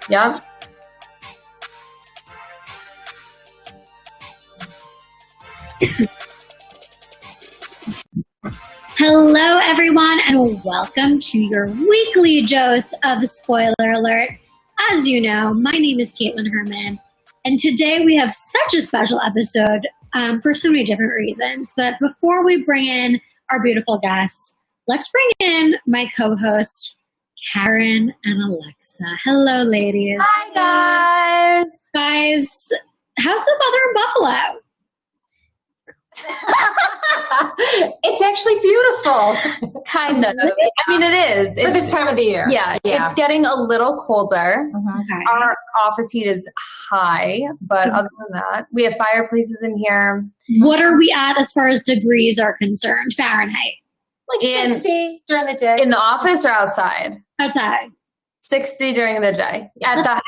Yep. Hello, everyone, and welcome to your weekly dose of spoiler alert. As you know, my name is Caitlin Herman, and today we have such a special episode for so many different reasons. But before we bring in our beautiful guest, let's bring in my co-host, Karen and Alexa. Hello, ladies. Hi, guys. Guys, how's the weather in Buffalo? It's actually beautiful. Kind of. I mean, it is. For this time of the year. Yeah, it's getting a little colder. Okay. Our office heat is high, but other than that, we have fireplaces in here. What are we at as far as degrees are concerned? Fahrenheit. Like 60 during the day. In the office or outside? Outside. 60 during the day. At a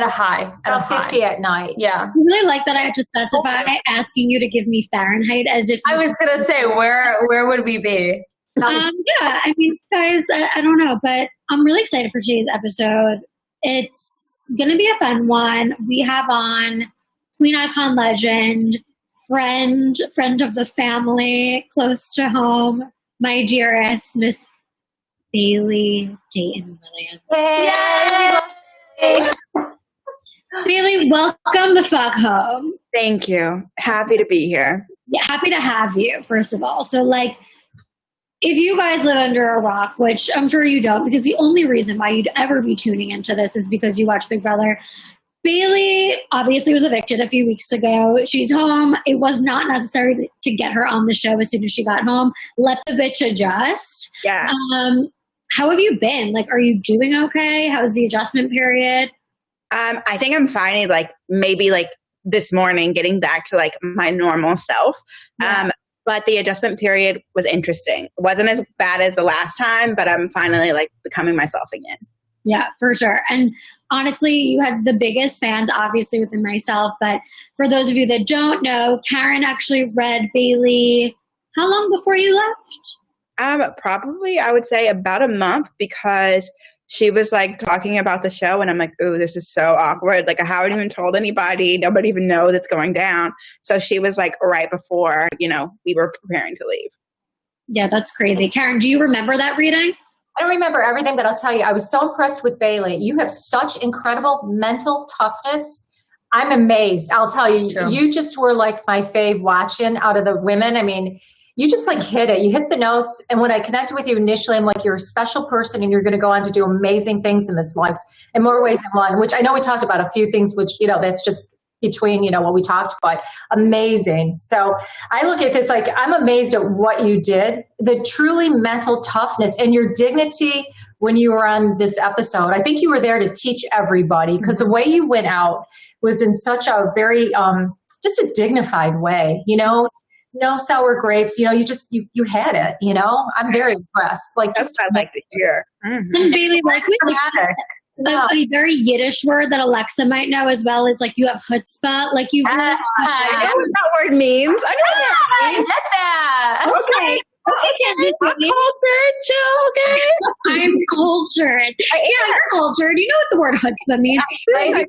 high. At About 50 at night. Yeah. I really like that I have to specify asking you to give me Fahrenheit as if I was going to say, where would we be? yeah, I mean, guys, I don't know, but I'm really excited for today's episode. It's going to be a fun one. We have on Queen Icon legend, friend of the family, close to home, my dearest, Miss Bailey Dayton Williams. Yay! Bailey, welcome the fuck home. Thank you. Happy to be here. Yeah, happy to have you, first of all. So, like, if you guys live under a rock, which I'm sure you don't, because the only reason why you'd ever be tuning into this is because you watch Big Brother. Bailey obviously was evicted a few weeks ago. She's home. It was not necessary to get her on the show as soon as she got home. Let the bitch adjust. Yeah. How have you been? Like, are you doing okay? How's the adjustment period? I think I'm finally maybe this morning getting back to my normal self. Yeah. But the adjustment period was interesting. It wasn't as bad as the last time, but I'm finally becoming myself again. Yeah, for sure. And honestly, you had the biggest fans, obviously, within myself. But for those of you that don't know, Karen actually read Bailey how long before you left? Probably, I would say about a month, because she was talking about the show and I'm like, ooh, this is so awkward. I haven't even told anybody. Nobody even knows it's going down. So she was right before, we were preparing to leave. Yeah, that's crazy. Karen, do you remember that reading? I don't remember everything, but I'll tell you, I was so impressed with Bailey. You have such incredible mental toughness. I'm amazed. I'll tell you, True. You just were my fave watching out of the women. I mean, you just hit it. You hit the notes. And when I connected with you initially, I'm you're a special person and you're going to go on to do amazing things in this life in more ways than one, which I know we talked about a few things, which, that's just between, what we talked about. Amazing. So I look at this I'm amazed at what you did, the truly mental toughness and your dignity when you were on this episode. I think you were there to teach everybody because the way you went out was in such a very, just a dignified way, no sour grapes, you had it, I'm very impressed. That's what I'd like to hear. Mm-hmm. And Bailey, a very Yiddish word that Alexa might know as well is you have chutzpah. You really I know what that word means. I get that. Okay. Okay, I'm cultured, chill, okay? I'm cultured. Yeah, you're cultured. You know what the word chutzpah means, right?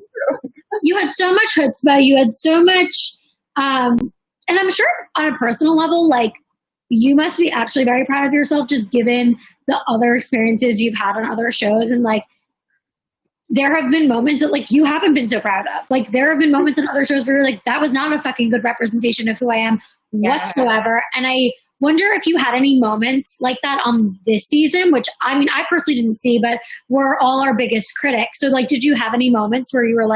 You had so much chutzpah. You had so much, and I'm sure on a personal level, you must be actually very proud of yourself just given the other experiences you've had on other shows. And there have been moments that you haven't been so proud of. There have been moments in other shows where you're that was not a fucking good representation of who I am whatsoever. And I wonder if you had any moments like that on this season, which I mean, I personally didn't see, but we're all our biggest critics. So did you have any moments where you were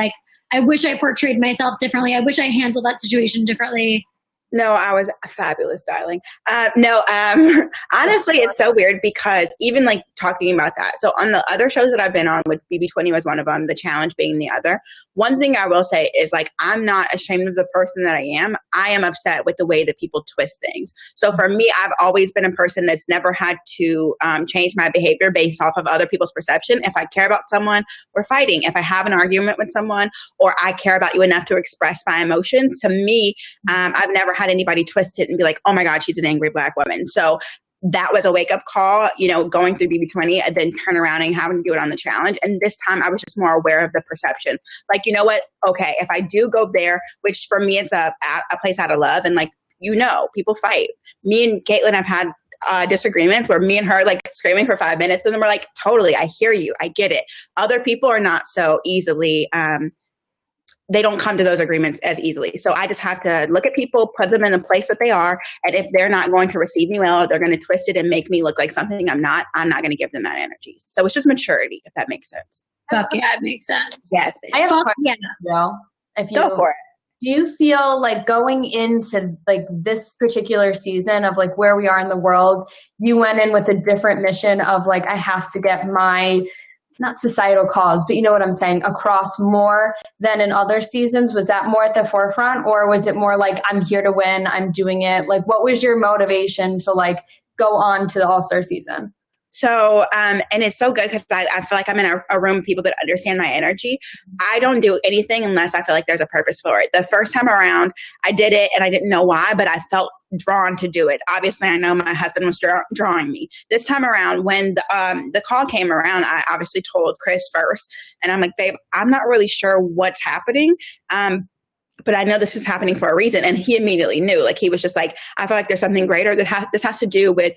I wish I portrayed myself differently. I wish I handled that situation differently. No, I was fabulous, darling. Honestly, it's so weird because even talking about that. So on the other shows that I've been on, with BB20 was one of them, The Challenge being the other. One thing I will say is I'm not ashamed of the person that I am. I am upset with the way that people twist things. So for me, I've always been a person that's never had to change my behavior based off of other people's perception. If I care about someone, we're fighting. If I have an argument with someone or I care about you enough to express my emotions, to me, I've never had anybody twist it and be oh my God, she's an angry Black woman. So that was a wake up call, going through BB20 and then turn around and having to do it on the challenge. And this time I was just more aware of the perception. Like, you know what? Okay, if I do go there, which for me, it's a place out of love. And like, people fight. Me and Caitlin have had disagreements where me and her like screaming for 5 minutes, and then we're like, totally, I hear you, I get it. Other people are not so easily, they don't come to those agreements as easily. So I just have to look at people, put them in the place that they are, and if they're not going to receive me well, they're going to twist it and make me look like something I'm not going to give them that energy. So it's just maturity, if that makes sense. Yeah, it makes sense. Yes. I have a question, if you go for it. Do you feel like going into like this particular season of like where we are in the world, you went in with a different mission of like, I have to get my, not societal cause, but you know what I'm saying, across more than in other seasons? Was that more at the forefront, or was it more like, I'm here to win, I'm doing it? Like, what was your motivation to like go on to the All-Star season? So, and it's so good because I feel like I'm in a room of people that understand my energy. I don't do anything unless I feel like there's a purpose for it. The first time around, I did it and I didn't know why, but I felt drawn to do it. Obviously, I know my husband was drawing me. This time around, when the call came around, I obviously told Chris first. And I'm like, babe, I'm not really sure what's happening. But I know this is happening for a reason. And he immediately knew. Like, he was just like, I feel like there's something greater that this has to do with,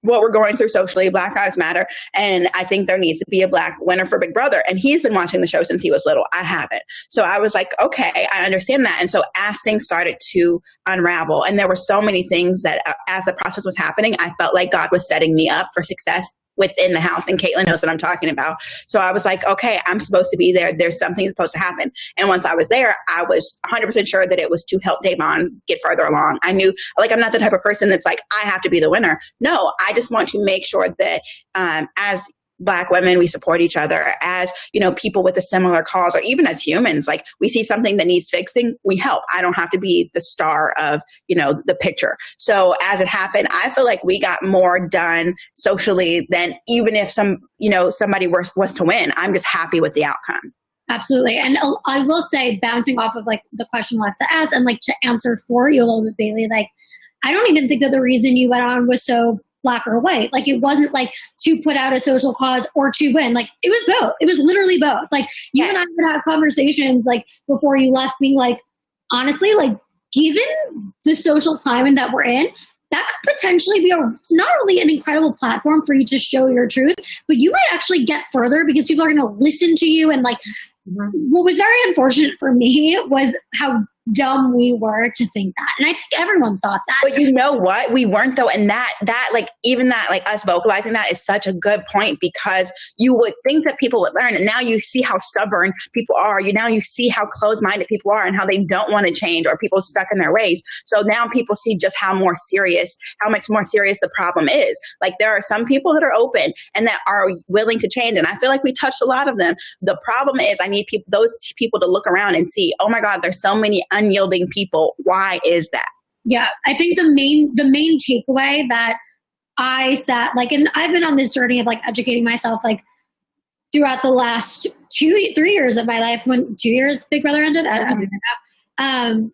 what we're going through socially. Black Lives Matter. And I think there needs to be a Black winner for Big Brother. And he's been watching the show since he was little. I haven't. So I was like, okay, I understand that. And so as things started to unravel, and there were so many things that as the process was happening, I felt like God was setting me up for success within the house. And Caitlin knows what I'm talking about. So I was like, okay, I'm supposed to be there. There's something supposed to happen. And once I was there, I was 100% sure that it was to help Davon get further along. I knew, like, I'm not the type of person that's like, I have to be the winner. No, I just want to make sure that as Black women, we support each other, as, people with a similar cause, or even as humans, like, we see something that needs fixing, we help. I don't have to be the star of, the picture. So as it happened, I feel like we got more done socially than even if somebody was to win. I'm just happy with the outcome. Absolutely. And I will say, bouncing off of like the question Alexa asked, and like to answer for you a little bit, Bailey, like, I don't even think that the reason you went on was so black or white. Like, it wasn't like to put out a social cause or to win. Like, it was both. It was literally both. Like, you and I would have conversations like before you left, being like, honestly, like, given the social climate that we're in, that could potentially be not only an incredible platform for you to show your truth, but you might actually get further because people are going to listen to you. And like, what was very unfortunate for me was how dumb we were to think that. And I think everyone thought that. But you know what? We weren't, though. And that like, even that, like, us vocalizing that is such a good point, because you would think that people would learn. And now you see how stubborn people are. Now you see how closed-minded people are and how they don't want to change, or people stuck in their ways. So now people see just how much more serious the problem is. Like, there are some people that are open and that are willing to change. And I feel like we touched a lot of them. The problem is, I need those people to look around and see, oh my God, there's so many unyielding people. Why is that? Yeah, I think the main takeaway that I sat like, and I've been on this journey of like educating myself like throughout the last 3 years of my life. When 2 years Big Brother ended, I don't even know.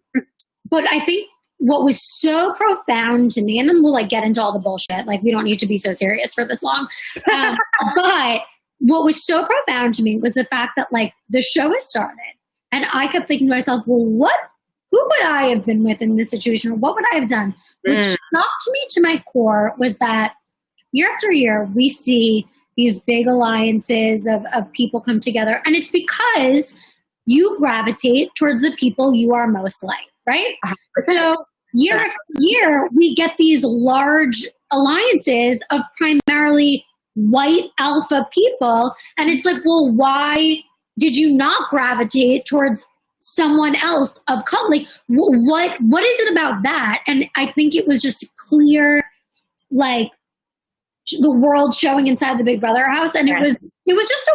But I think what was so profound to me, and then we'll like get into all the bullshit. Like, we don't need to be so serious for this long. But what was so profound to me was the fact that like the show has started, and I kept thinking to myself, well, who would I have been with in this situation? Or what would I have done? What shocked me to my core was that year after year, we see these big alliances of people come together. And it's because you gravitate towards the people you are most like, right? 100%. So year after year, we get these large alliances of primarily white alpha people. And it's like, well, why did you not gravitate towards someone else of color? Like, what is it about that? And I think it was just clear, like, the world showing inside the Big Brother house. And it was just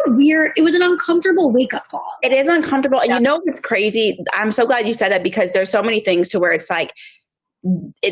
it was an uncomfortable wake-up call. It is uncomfortable. And you know what's crazy? I'm so glad you said that, because there's so many things to where it's like,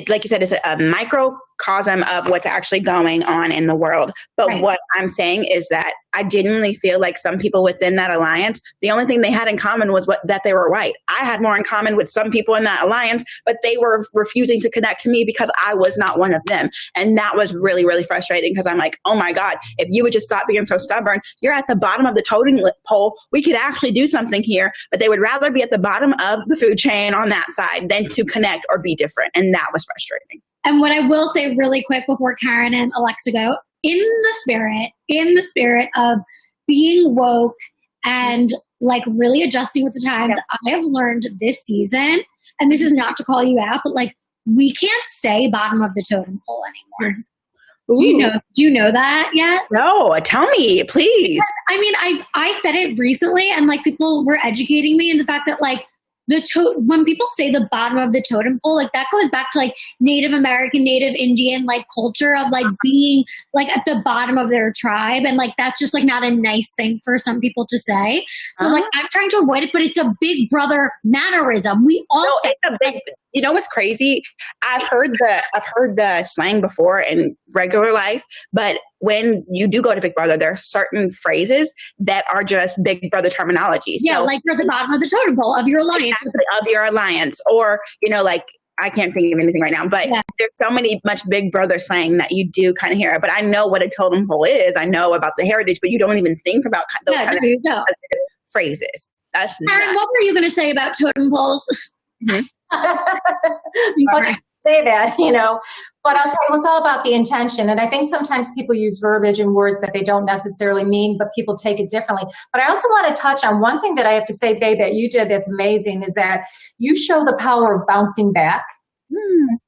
like you said, it's a microcosm microcosm of what's actually going on in the world. But Right. what I'm saying is that I genuinely feel like some people within that alliance, the only thing they had in common was that they were white. I had more in common with some people in that alliance, but they were refusing to connect to me because I was not one of them. And that was really, really frustrating because I'm like, oh my God, if you would just stop being so stubborn, you're at the bottom of the totem pole. We could actually do something here, but they would rather be at the bottom of the food chain on that side than to connect or be different. And that was frustrating. And what I will say really quick before Karen and Alexa go, in the spirit of being woke and like really adjusting with the times, I have learned this season, and this is not to call you out, but like we can't say bottom of the totem pole anymore. Do you know that yet? No, tell me, please. I mean, I said it recently, and like people were educating me in the fact that like when people say the bottom of the totem pole, like that goes back to like Native American, Native Indian like culture of like being like at the bottom of their tribe, and like that's just like not a nice thing for some people to say. So like I'm trying to avoid it, but it's a big brother mannerism. We all say it's a big. You know what's crazy? I've heard the slang before in regular life, but when you do go to Big Brother, there are certain phrases that are just Big Brother terminology. Yeah, so, like you're at the bottom of the totem pole of your alliance. Exactly, of your alliance, or like I can't think of anything right now, but there's so much Big Brother slang that you do kind of hear. But I know what a totem pole is. I know about the heritage, but you don't even think about those kind of phrases. That's Karen, what were you going to say about totem poles? Mm-hmm. I say that, but I'll tell you, it's all about the intention. And I think sometimes people use verbiage and words that they don't necessarily mean, but people take it differently. But I also want to touch on one thing that I have to say, babe, that you did that's amazing is that you show the power of bouncing back.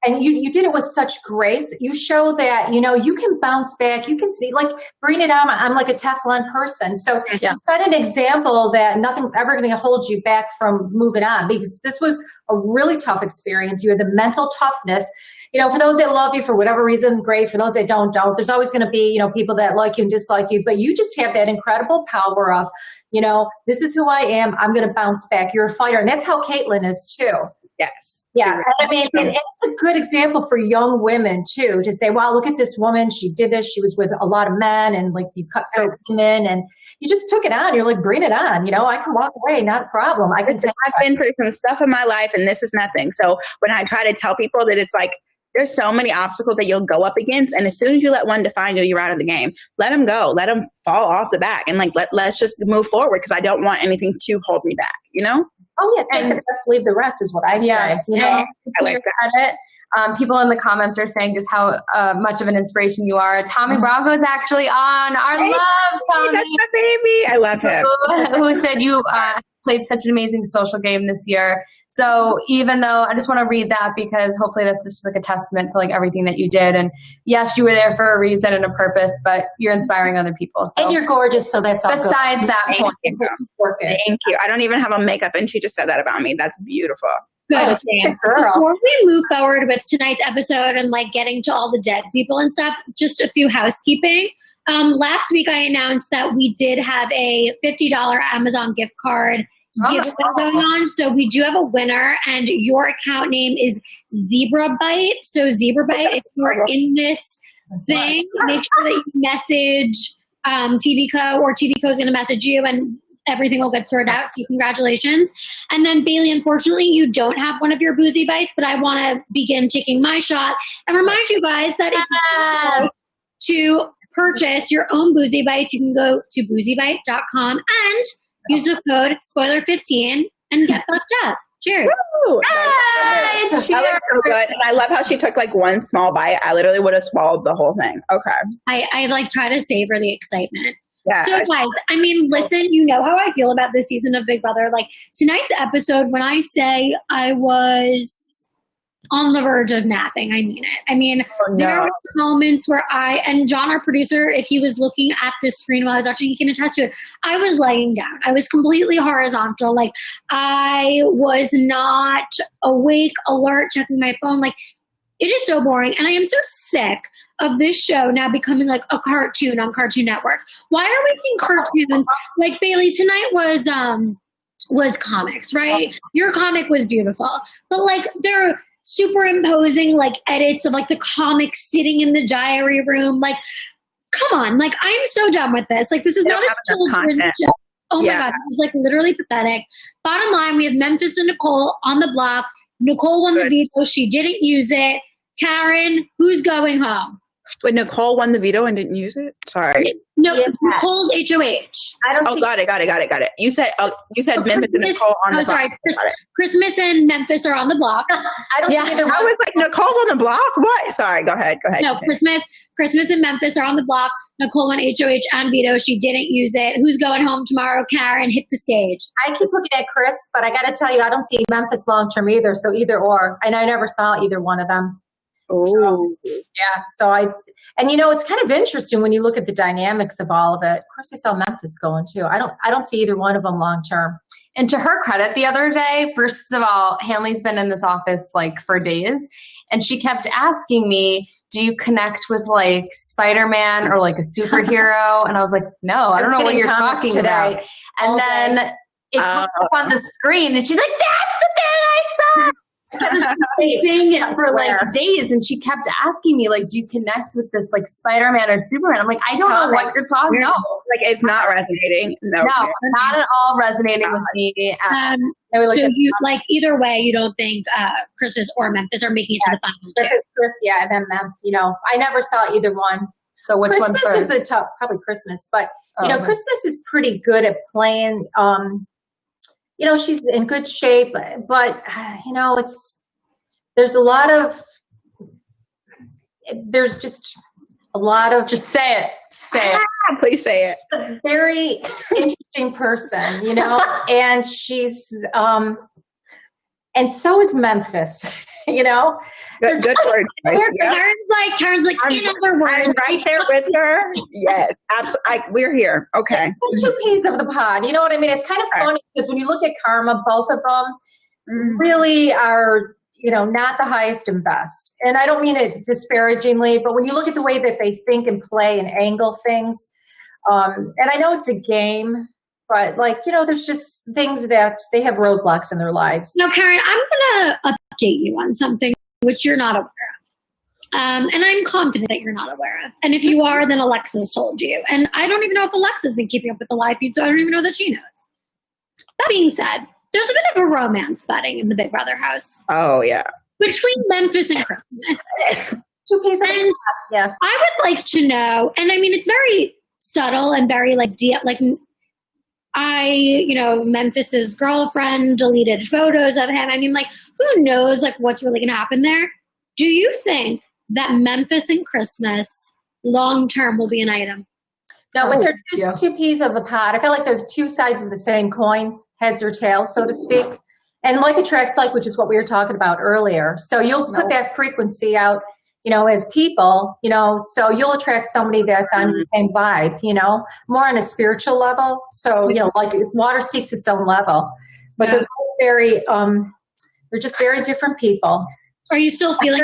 And you did it with such grace. You show that, you can bounce back. You can see, like, bring it on. I'm like a Teflon person. So set an example that nothing's ever going to hold you back from moving on, because this was a really tough experience. You had the mental toughness. For those that love you for whatever reason, great. For those that don't. There's always going to be, people that like you and dislike you. But you just have that incredible power of, this is who I am. I'm going to bounce back. You're a fighter. And that's how Caitlin is too. Yes. Yeah, I mean, and it's a good example for young women too, to say, wow, look at this woman. She did this. She was with a lot of men and like these cutthroat women, and you just took it on. You're like, bring it on. I can walk away, not a problem. I've been through some stuff in my life, and this is nothing. So when I try to tell people that it's like, there's so many obstacles that you'll go up against, and as soon as you let one define you, you're out of the game. Let them go. Let them fall off the back, and like let's just move forward, because I don't want anything to hold me back. Oh yeah, take the rest, leave the rest is what I say. I like that. People in the comments are saying just how much of an inspiration you are. Tommy Bravo's actually on. Our love, Tommy. That's the baby. I love him. Who said you played such an amazing social game this year. So even though I just want to read that, because hopefully that's just like a testament to like everything that you did. And yes, you were there for a reason and a purpose, but you're inspiring other people. So. And you're gorgeous, so that's all besides good. that point. Thank you. I don't even have on makeup, and she just said that about me. That's beautiful. Good. Before we move forward with tonight's episode and like getting to all the dead people and stuff, just a few housekeeping. Last week I announced that we did have a $50 Amazon gift card giveaway going on. So we do have a winner, and your account name is Zebra Bite. So Zebra Bite, if you're in this thing, make sure that you message TVCO, or TVCO is going to message you, and everything will get sorted out. So congratulations. And then Bailey, unfortunately, you don't have one of your boozy bites, but I want to begin taking my shot and remind you guys that if you want to purchase your own boozy bites, you can go to boozybite.com and use the code spoiler15 and get fucked up. Cheers. Woo! That was so good. And I love how she took like one small bite. I literally would have swallowed the whole thing. Okay. I like try to savor the excitement. Yeah. So guys, I mean, listen, you know how I feel about this season of Big Brother. Like tonight's episode, when I say I was on the verge of napping, I mean it. I mean, there were moments where and John, our producer, if he was looking at the screen while I was watching, he can attest to it. I was laying down. I was completely horizontal. Like I was not awake, alert, checking my phone. Like it is so boring. And I am so sick of this show now becoming like a cartoon on Cartoon Network. Why are we seeing cartoons? Like Bailey, tonight was comics, right? Your comic was beautiful. But like superimposing like edits of like the comics sitting in the diary room. Like, come on, like I'm so done with this. Like, this is not a children's show. Oh my God, this is like literally pathetic. Bottom line, we have Memphis and Nicole on the block. Nicole won the veto. She didn't use it. Karen, who's going home? Wait, Nicole won the veto and didn't use it? Sorry. No, Nicole's HOH. I don't. Got it. You said Memphis and Nicole on the block. Sorry, Christmas and Memphis are on the block. I don't see either one. I was like, Nicole's on the block? What? Sorry, go ahead. No, Christmas and Memphis are on the block. Nicole won HOH and veto. She didn't use it. Who's going home tomorrow? Karen, hit the stage. I keep looking at Chris, but I got to tell you, I don't see Memphis long term either. So either or, and I never saw either one of them. Oh, yeah. So it's kind of interesting when you look at the dynamics of all of it. Of course, I saw Memphis going too. I don't see either one of them long term. And to her credit, the other day, first of all, Hanley's been in this office like for days, and she kept asking me, "Do you connect with like Spider-Man or like a superhero?" And I was like, "No, I don't know what you're talking about." And then it comes up on the screen, and she's like, "That's the thing I saw." I was saying it for like days, and she kept asking me, like, "Do you connect with this like Spider-Man or Superman?" I'm like, "I don't know what you're talking about." No, like it's not resonating. No, not at all resonating with me. So you like either way, you don't think Christmas or Memphis are making it to the final two? Chris, and then Memphis. I never saw either one. So which one first? Christmas is a tough, probably Christmas, but Christmas is pretty good at playing. She's in good shape, but there's just a lot of just say it. Please say it. Very interesting person, and she's and so is Memphis. Good words. Karen's like, in other words, I'm right there with her. Yes, absolutely. We're here. Okay. Two peas of the pod. You know what I mean? It's kind of funny because when you look at Karma, both of them really are, not the highest and best. And I don't mean it disparagingly, but when you look at the way that they think and play and angle things, and I know it's a game, but there's just things that they have roadblocks in their lives. Now, Karen, I'm going to update you on something which you're not aware of. And I'm confident that you're not aware of. And if you are, then Alexa's told you. And I don't even know if Alexa's been keeping up with the live feed, so I don't even know that she knows. That being said, there's a bit of a romance budding in the Big Brother house. Oh, yeah. Between Memphis and Christmas. And I would like to know, and I mean, it's very subtle and very Memphis's girlfriend deleted photos of him. I mean, who knows, what's really going to happen there? Do you think that Memphis and Christmas long-term will be an item? No, but they're two peas of the pod. I feel like they're two sides of the same coin, heads or tails, so to speak. And like attracts like, which is what we were talking about earlier. So you'll put that frequency out, as people, so you'll attract somebody that's on the same vibe, more on a spiritual level. So, water seeks its own level, but they're both very, they're just very different people. Are you still feeling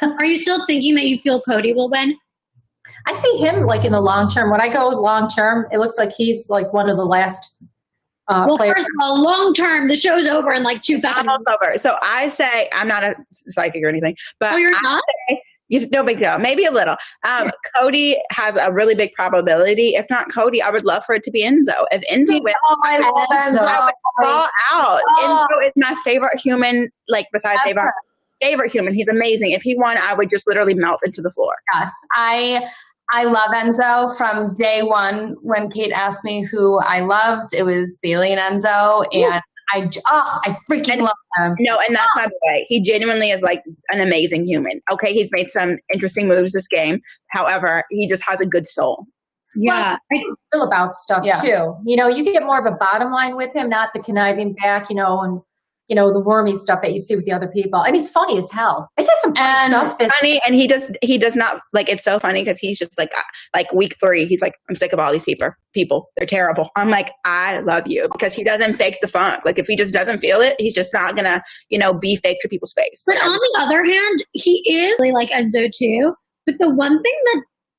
Are you still thinking that you feel Cody will win? I see him in the long term. When I go long term, it looks like he's one of the last players. First of all, long term, the show's over in 2 seconds. Almost over. So I say, I'm not a psychic or anything, but you're not? No big deal. Maybe a little. Cody has a really big probability. If not Cody, I would love for it to be Enzo. If Enzo wins, I love Enzo. I would fall out. Enzo is my favorite human, besides Avon. Favorite human. He's amazing. If he won, I would just literally melt into the floor. Yes. I love Enzo from day one. When Kate asked me who I loved, it was Bailey and Enzo. And I freaking love him. No, and that's my boy. He genuinely is an amazing human. Okay, he's made some interesting moves this game. However, he just has a good soul. Yeah. I feel about stuff too. You get more of a bottom line with him, not the conniving back, and the wormy stuff that you see with the other people. And he's funny as hell. They got some funny stuff. Funny, and he does not it's so funny because he's just week 3, he's I'm sick of all these people. They're terrible. I'm I love you, because he doesn't fake the funk. If he just doesn't feel it, he's just not gonna, be fake to people's face. But on the other hand, he is like Enzo too. But the one thing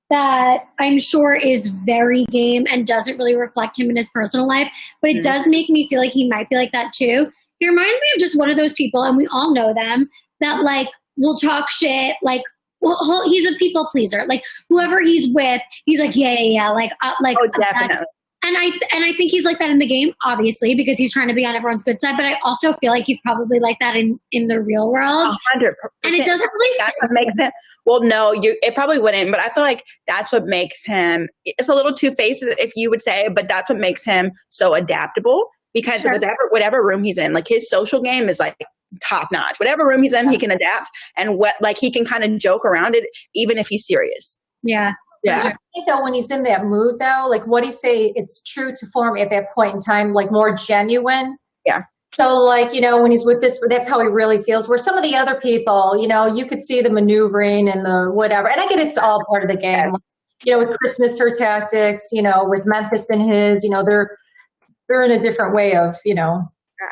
that I'm sure is very game and doesn't really reflect him in his personal life, but it does make me feel like he might be like that too, he reminds me of just one of those people, and we all know them, that like will talk shit, like, well, he's a people pleaser. Like whoever he's with, he's like, yeah. Like, oh, definitely. And I think he's like that in the game, obviously, because he's trying to be on everyone's good side. But I also feel like he's probably like that in the real world. 100%. And it doesn't really make them. Well, no, it probably wouldn't. But I feel like that's what makes him. It's a little two-faced, if you would say, but that's what makes him so adaptable. Because whatever room he's in, like his social game is like top notch. Whatever room he's in, he can adapt, and he can kind of joke around it, even if he's serious. Yeah. Yeah. I think though, when he's in that mood though, like what he say, it's true to form at that point in time, like more genuine. Yeah. So like, when he's with this, that's how he really feels. Where some of the other people, you could see the maneuvering and the whatever. And I get it's all part of the game. Yeah. With Christmas, her tactics, with Memphis and his, they're in a different way of,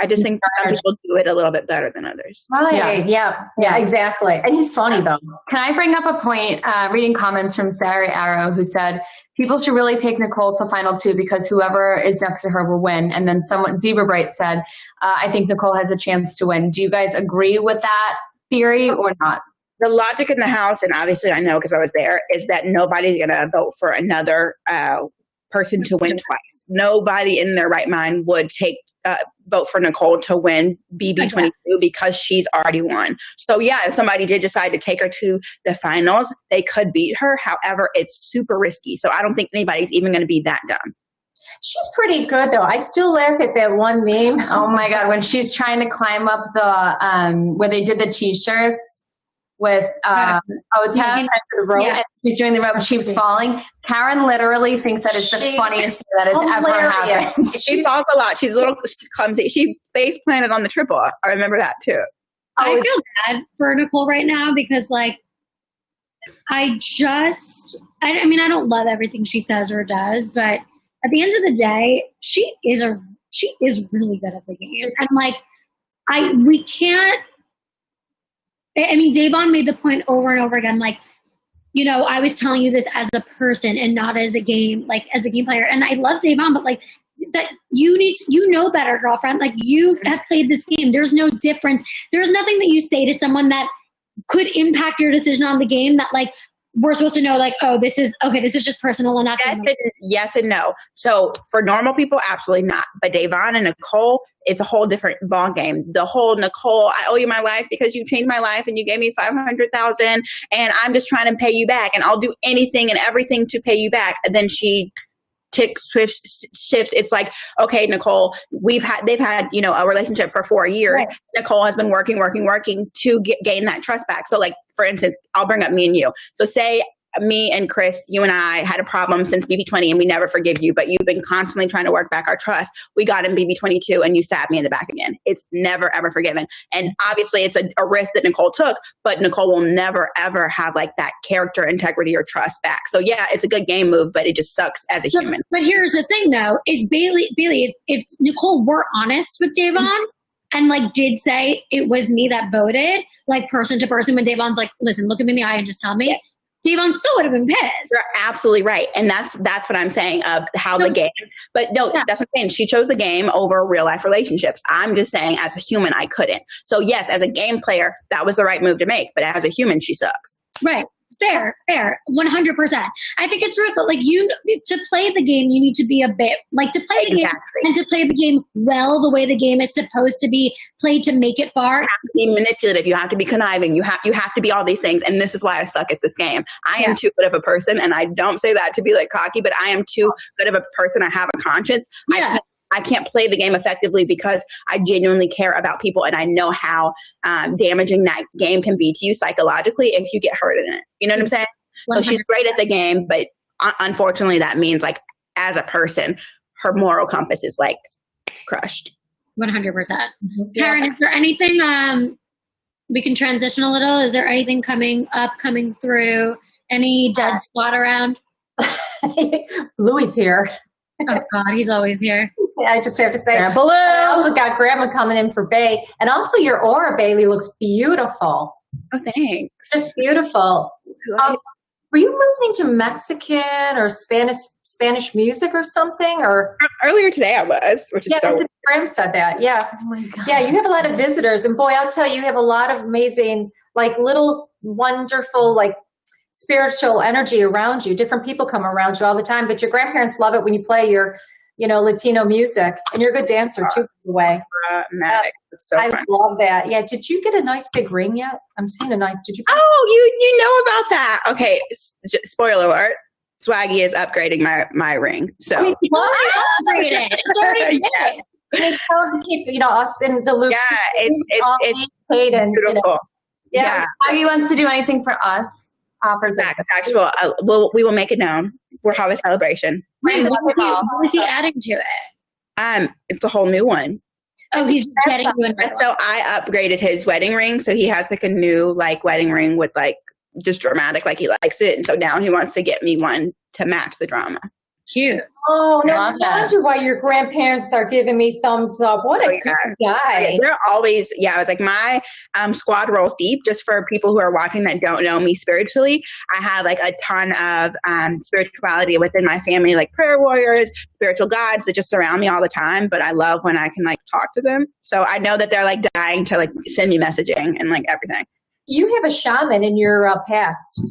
I just think some people do it a little bit better than others. Right. Yeah, exactly. And he's funny though. Can I bring up a point, reading comments from Sarah Arrow, who said, people should really take Nicole to final two because whoever is next to her will win. And then Zebra Bright said, I think Nicole has a chance to win. Do you guys agree with that theory or not? The logic in the house, and obviously I know because I was there, is that nobody's going to vote for another person to win twice. Nobody in their right mind would vote for Nicole to win BB22 because she's already won. So yeah, if somebody did decide to take her to the finals, they could beat her. However, it's super risky. So I don't think anybody's even going to be that dumb. She's pretty good though. I still laugh at that one meme. Oh my God. When she's trying to climb up the, where they did the t-shirts with OTAP, and she's doing the rope, she's falling. Karen literally thinks that it's the funniest thing that has ever happened. She falls a lot. She's clumsy. She face planted on the triple. I remember that too. I feel bad for Nicole right now because like I don't love everything she says or does, but at the end of the day, she is really good at the game. And like we can't. I mean, Davon made the point over and over again, like, I was telling you this as a person and not as a game, like as a game player. And I love Davon, but like that you know better, girlfriend. Like you have played this game. There's no difference. There's nothing that you say to someone that could impact your decision on the game that like we're supposed to know, like, oh, this is just personal and not. Yes and no. So for normal people, absolutely not. But Davon and Nicole, it's a whole different ball game. The whole Nicole, I owe you my life because you changed my life and you gave me $500,000 and I'm just trying to pay you back and I'll do anything and everything to pay you back. And then she shifts. It's like, okay, Nicole, they've had a relationship for 4 years. Right. Nicole has been working to gain that trust back. So like, for instance, I'll bring up me and you. So say me and Chris, you and I had a problem since BB20 and we never forgive you, but you've been constantly trying to work back our trust. We got in BB22 and you stabbed me in the back again. It's never, ever forgiven. And obviously it's a risk that Nicole took, but Nicole will never, ever have like that character, integrity, or trust back. So yeah, it's a good game move, but it just sucks as a human. But here's the thing though, if Bailey, if Nicole were honest with Davon and like did say it was me that voted, like person to person, when Davon's like, listen, look at me in the eye and just tell me, Davon still would have been pissed. You're absolutely right. And that's what I'm saying of how the game, but no, that's what I'm saying. She chose the game over real life relationships. I'm just saying as a human, I couldn't. So yes, as a game player, that was the right move to make, but as a human, she sucks. Right. Fair, 100%. I think it's true, but like to play the game, you need to be a bit like to play the game and to play the game well, the way the game is supposed to be played to make it far. You have to be manipulative. You have to be conniving. You have to be all these things. And this is why I suck at this game. I am too good of a person, and I don't say that to be like cocky, but I am too good of a person. I have a conscience. Yeah. I can't play the game effectively because I genuinely care about people and I know how damaging that game can be to you psychologically if you get hurt in it. You know what I'm saying? 100%. So she's great at the game, but unfortunately that means like as a person, her moral compass is like crushed. 100%. Karen, is there anything we can transition a little? Is there anything coming through? Any dead squad around? Louie's here. Oh God, he's always here. I just have to say, Grandpa Lou. I also got Grandma coming in for Bay, and also your aura, Bailey, looks beautiful. Oh, thanks. Just beautiful. Were you listening to Mexican or Spanish music or something? Or Earlier today I was, which is so weird. Graham said that. Yeah. Oh my God. Yeah, you have a lot of visitors. And boy, I'll tell you, you have a lot of amazing, like little wonderful, like spiritual energy around you. Different people come around you all the time, but your grandparents love it when you play your, Latino music. And you're a good dancer too, by the way. Dramatic. It's so I fun. love that. Yeah. Did you get a nice big ring yet? I'm seeing a nice, did you? Oh, you know about that. Okay, spoiler alert. Swaggy is upgrading my ring. So Upgrade it. It's already Yeah. They tell to keep, us in the loop. yeah, it's paid and, beautiful. yeah. He wants to do anything for us. Offers it. Actual, we will make it known. We'll have a celebration. Wait, what is he adding to it? It's a whole new one. Oh, he's getting you a So I upgraded his wedding ring, so he has like a new wedding ring with just dramatic, like he likes it, and so now he wants to get me one to match the drama. cute. Oh, no Love that. wonder why your grandparents are giving me thumbs up. What a good guy. They're always, I was like, my squad rolls deep. Just for people who are watching that don't know me spiritually, I have like a ton of spirituality within my family, like prayer warriors, spiritual guides that just surround me all the time. But I love when I can talk to them. So I know that they're dying to send me messaging and everything. You have a shaman in your past.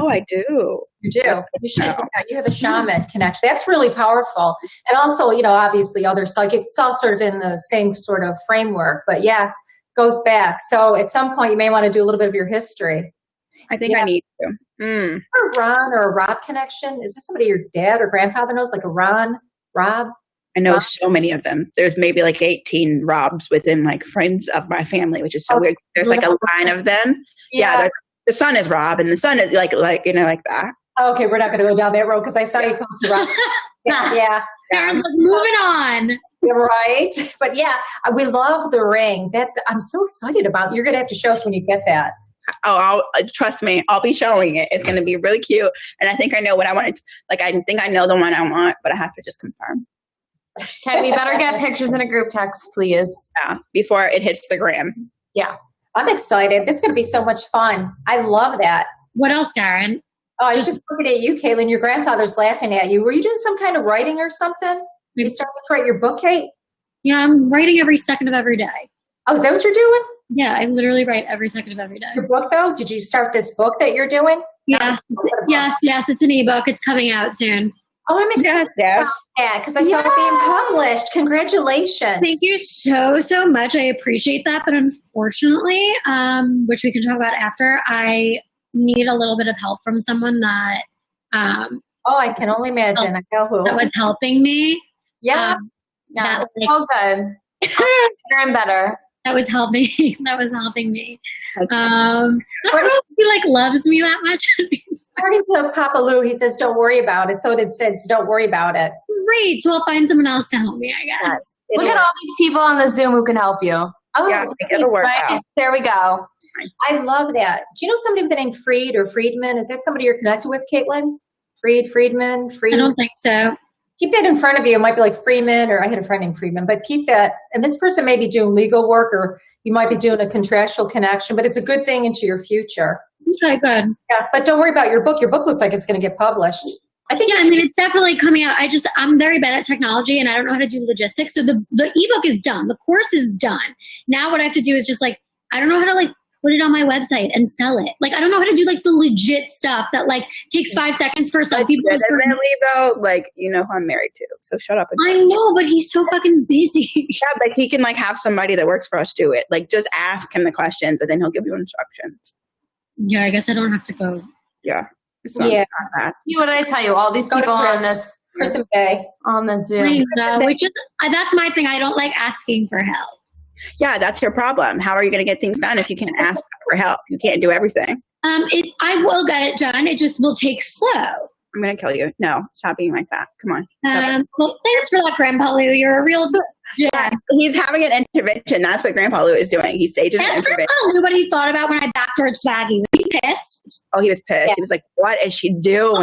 Oh, I do. You do. You should. You have a shaman connection. That's really powerful. And also, obviously other psychics. It's all sort of in the same sort of framework. But yeah, goes back. So at some point, you may want to do a little bit of your history. I think I need to. A Ron or a Rob connection? Is this somebody your dad or grandfather knows? Like a Rob? I know so many of them. There's maybe 18 Robs within friends of my family, which is so weird. There's a line of them. Yeah. The son is Rob, and the son is like that. Okay, we're not going to go down that road because I saw you close to Rob. Yeah. Parents moving on. You're right. But yeah, we love the ring. I'm so excited about it. You're going to have to show us when you get that. Oh, trust me, I'll be showing it. It's going to be really cute. And I think I know what I want. I think I know the one I want, but I have to just confirm. Okay, we better get pictures in a group text, please. Yeah, before it hits the gram. Yeah. I'm excited. It's going to be so much fun. I love that. What else, Darren? Oh, I was just looking at you, Caitlin. Your grandfather's laughing at you. Were you doing some kind of writing or something? You starting to write your book, Kate? Yeah, I'm writing every second of every day. Oh, is that what you're doing? Yeah, I literally write every second of every day. Your book, though? Did you start this book that you're doing? Yes, it's an ebook. It's coming out soon. Oh, I'm excited. Yes. Yeah, because I saw it being published. Congratulations. Thank you so much. I appreciate that. But unfortunately, which we can talk about after, I need a little bit of help from someone that I can only imagine. I know who. that was helping me. Yeah. Yeah, all good. Better and better. That was helping. That was helping me. I don't know if he loves me that much. According to Papa Lou, he says, don't worry about it. So did Sid, so don't worry about it. Great. So I'll find someone else to help me, I guess. Yes. Look at all these people on the Zoom who can help you. Oh, Yeah, it'll work out. There we go. I love that. Do you know somebody with the name Freed or Friedman? Is that somebody you're connected with, Caitlin? Friedman? I don't think so. Keep that in front of you. It might be like Freeman, or I had a friend named Freeman, but keep that. And this person may be doing legal work, or you might be doing a contractual connection, but it's a good thing into your future. Okay, good. Yeah, but don't worry about your book. Your book looks like it's going to get published. I think. Yeah, I mean, it's definitely coming out. I'm very bad at technology and I don't know how to do logistics. So the ebook is done. The course is done. Now what I have to do is just I don't know how to put it on my website and sell it. I don't know how to do the legit stuff that takes 5 seconds for some people. Definitely though, you know who I'm married to. So shut up. I know, but he's so fucking busy. Yeah, but he can have somebody that works for us do it. Just ask him the questions and then he'll give you instructions. Yeah, I guess I don't have to go. Yeah. It's not that. What did I tell you? All these people on this Chris and Bay on the Zoom. Which is that's my thing. I don't like asking for help. Yeah, that's your problem. How are you going to get things done if you can't ask for help? You can't do everything. I will get it done. It just will take slow. I'm going to kill you. No, stop being like that. Come on. Well, thanks for that, Grandpa Lou. You're a real yeah. He's having an intervention. That's what Grandpa Lou is doing. He's staging an intervention. Grandpa Lou what he thought about when I backdoored Swaggy. Was he pissed? Oh, he was pissed. Yeah. He was like, what is she doing?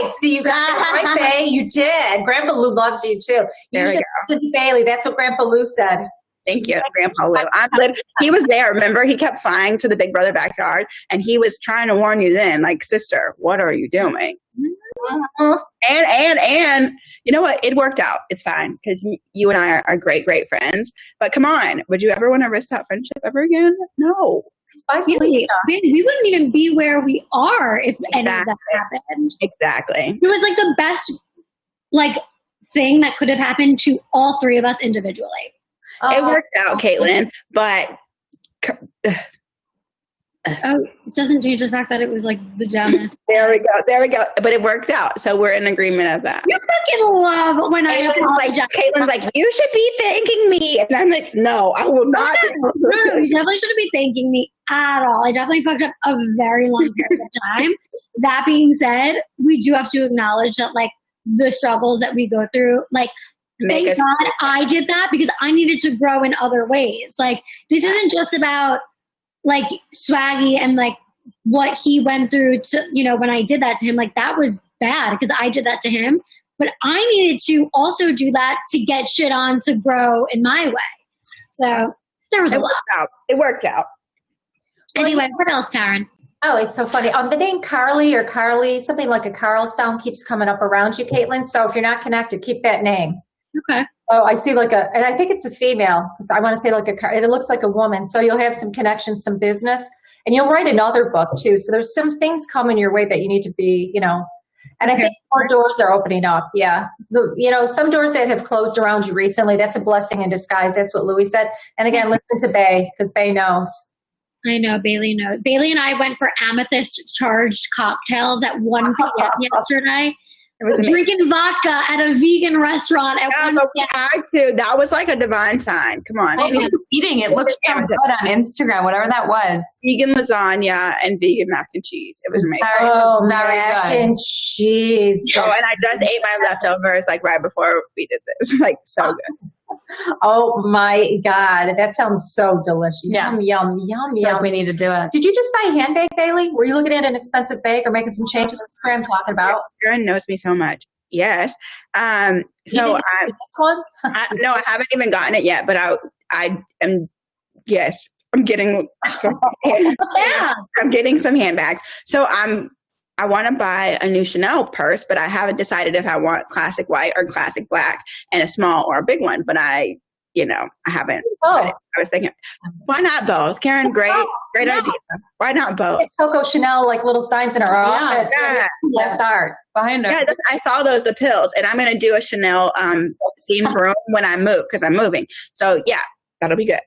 Right. See, you got it right, Bay. You did. Grandpa Lou loves you, too. There we go. Cindy Bailey. That's what Grandpa Lou said. Thank you, Grandpa Lou. He was there. Remember, he kept flying to the Big Brother backyard, and he was trying to warn you then, like, sister, what are you doing? And you know what? It worked out. It's fine because you and I are great, great friends. But come on, would you ever want to risk that friendship ever again? No. Really, we wouldn't even be where we are if any of that happened. Exactly. It was like the best thing that could have happened to all three of us individually. It worked out, Caitlin, but it doesn't change the fact that it was like the dumbest. There we go. But it worked out, so we're in agreement of that. You fucking love when Caitlin's like, you should be thanking me, and I'm like, no, I will not. No, you definitely shouldn't be thanking me at all. I definitely fucked up a very long period of time. That being said, we do have to acknowledge that the struggles that we go through, thank God I did that because I needed to grow in other ways. This isn't just about Swaggy and what he went through to, when I did that to him, that was bad because I did that to him, but I needed to also do that to get shit on to grow in my way. So there was a lot. It worked out. Anyway, what else, Karen? Oh, it's so funny. The name Carly or Carly, something like a Carl sound keeps coming up around you, Caitlin. So if you're not connected, keep that name. Okay. Oh, I see and I think it's a female because I want to say it looks like a woman. So you'll have some connections, some business, and you'll write another book too. So there's some things coming your way that you need to be, and I think more doors are opening up. Yeah. Some doors that have closed around you recently, that's a blessing in disguise. That's what Louis said. And again, listen to Bay because Bay knows. I know, Bailey knows. Bailey and I went for amethyst charged cocktails at 1 p.m. yesterday. It was drinking vodka at a vegan restaurant at 1 p.m. That was like a divine sign. Come on. Eating it looks so good on Instagram, whatever that was. Vegan lasagna and vegan mac and cheese. It was amazing. Very mac good. And cheese. Oh, and I just ate my leftovers right before we did this. So good. Oh my God. That sounds so delicious. Yeah. Yum, yum, yum. We need to do it. Did you just buy a handbag, Bailey? Were you looking at an expensive bag or making some changes? What's what I'm talking about? Karen knows me so much. Yes. No, I haven't even gotten it yet, but I am, yes, I'm getting some, I'm getting some handbags. So I want to buy a new Chanel purse, but I haven't decided if I want classic white or classic black and a small or a big one. But I haven't. I was thinking, why not both? Karen, great idea. Why not both? Coco Chanel, little signs in our office. That's art behind her. Yeah, I saw those, the pills, and I'm going to do a Chanel themed room when I move because I'm moving. So yeah, that'll be good.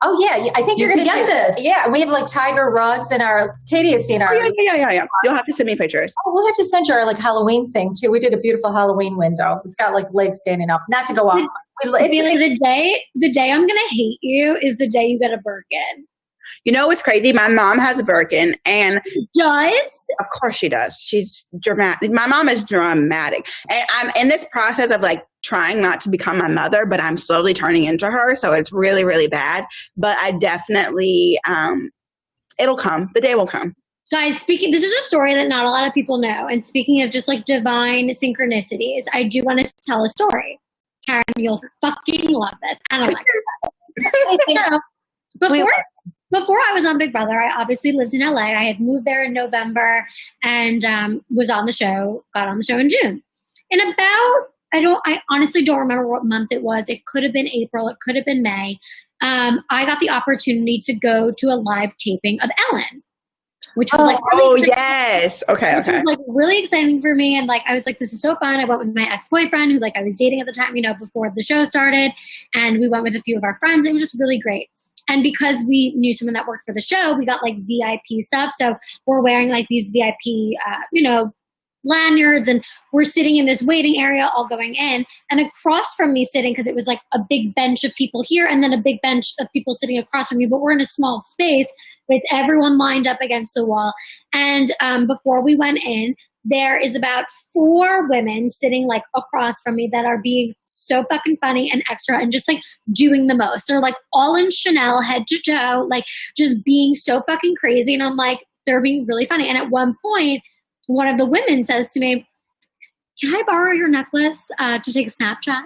Oh yeah, I think you're going to get this. Yeah, we have tiger rugs in our. Katie has seen our. Yeah. You'll have to send me pictures. Oh, we'll have to send you our Halloween thing too. We did a beautiful Halloween window. It's got legs standing up. Not to go off. The day I'm going to hate you is the day you get a Birkin. You know what's crazy? My mom has a Birkin, and does? Of course she does. She's dramatic. My mom is dramatic, and I'm in this process of trying not to become my mother, but I'm slowly turning into her. So it's really, really bad. But I definitely, it'll come. The day will come. Guys, this is a story that not a lot of people know. And speaking of just divine synchronicities, I do want to tell a story. Karen, you'll fucking love this. I don't like it. Before I was on Big Brother, I obviously lived in LA. I had moved there in November and was on the show, got on the show in June. In about, I honestly don't remember what month it was. It could have been April. It could have been May. I got the opportunity to go to a live taping of Ellen, which was really yes. Okay. It was really exciting for me. And I was this is so fun. I went with my ex-boyfriend who I was dating at the time, before the show started. And we went with a few of our friends. It was just really great. And because we knew someone that worked for the show, we got VIP stuff. So we're wearing these VIP, lanyards, and we're sitting in this waiting area all going in. And across from me sitting, because it was a big bench of people here and then a big bench of people sitting across from me, but we're in a small space, but it's everyone lined up against the wall. And before we went in, there is about 4 women sitting across from me that are being so fucking funny and extra and just doing the most. They're all in Chanel head to toe, just being so fucking crazy. And I'm they're being really funny. And at one point, one of the women says to me, "Can I borrow your necklace to take a Snapchat?"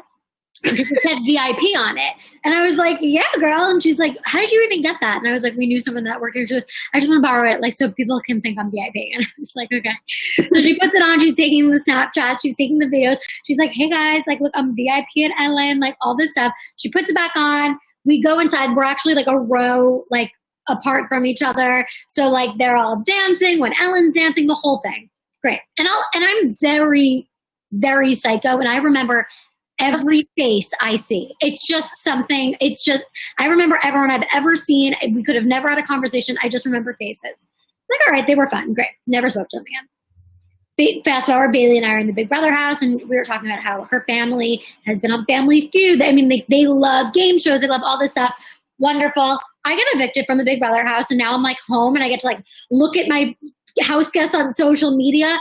Because it said VIP on it. And I was like, yeah, girl. And she's like, how did you even get that? And I was like, we knew someone that worked here. She goes, I just want to borrow it, like, so people can think I'm VIP. And I was like, okay. So she puts it on. She's taking the Snapchats. She's taking the videos. She's like, hey, guys, like, look, I'm VIP at Ellen, like, all this stuff. She puts it back on. We go inside. We're actually, like, a row, like, apart from each other. So, like, they're all dancing when Ellen's dancing, the whole thing. Great. And I'm very, very psycho. And I remember every face I see. It's just something, I remember everyone I've ever seen. We could have never had a conversation. I just remember faces. Like, all right, they were fun. Great. Never spoke to them again. Fast forward, Bailey and I are in the Big Brother house, and we were talking about how her family has been on Family Feud. I mean, they love game shows. They love all this stuff. Wonderful. I get evicted from the Big Brother house, and now I'm like home, and I get to like look at my house guests on social media,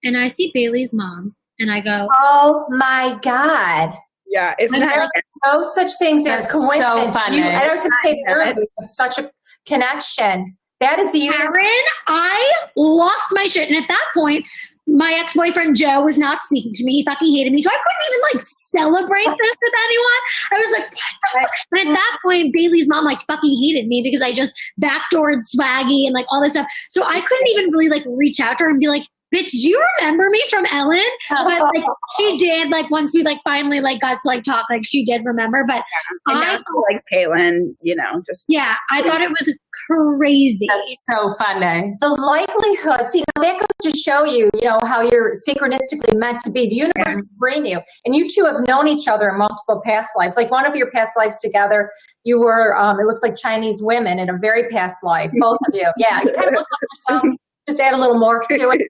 and I see Bailey's mom. And I go, oh my God. Yeah, isn't that no such things as coincidence. So funny. I was going to say, there is such a connection. That is the universe. Karen, I lost my shit. And at that point, my ex-boyfriend Joe was not speaking to me. He fucking hated me. So I couldn't even like celebrate this with anyone. I was like, what? And at that point, Bailey's mom like fucking hated me because I just backdoored Swaggy and like all this stuff. So I couldn't even really like reach out to her and be like, bitch, do you remember me from Ellen? But like she did, like once we like finally like got to like talk, like she did remember. But and now she likes Caitlyn, you know, just I thought it was crazy. That's so funny. The likelihood, see, now that goes to show you, you know, how you're synchronistically meant to be. The universe is bringing you. And you two have known each other in multiple past lives. Like one of your past lives together, you were, it looks like Chinese women in a very past life, both of you. Yeah, you kind of look like yourself. Just add a little morph to it.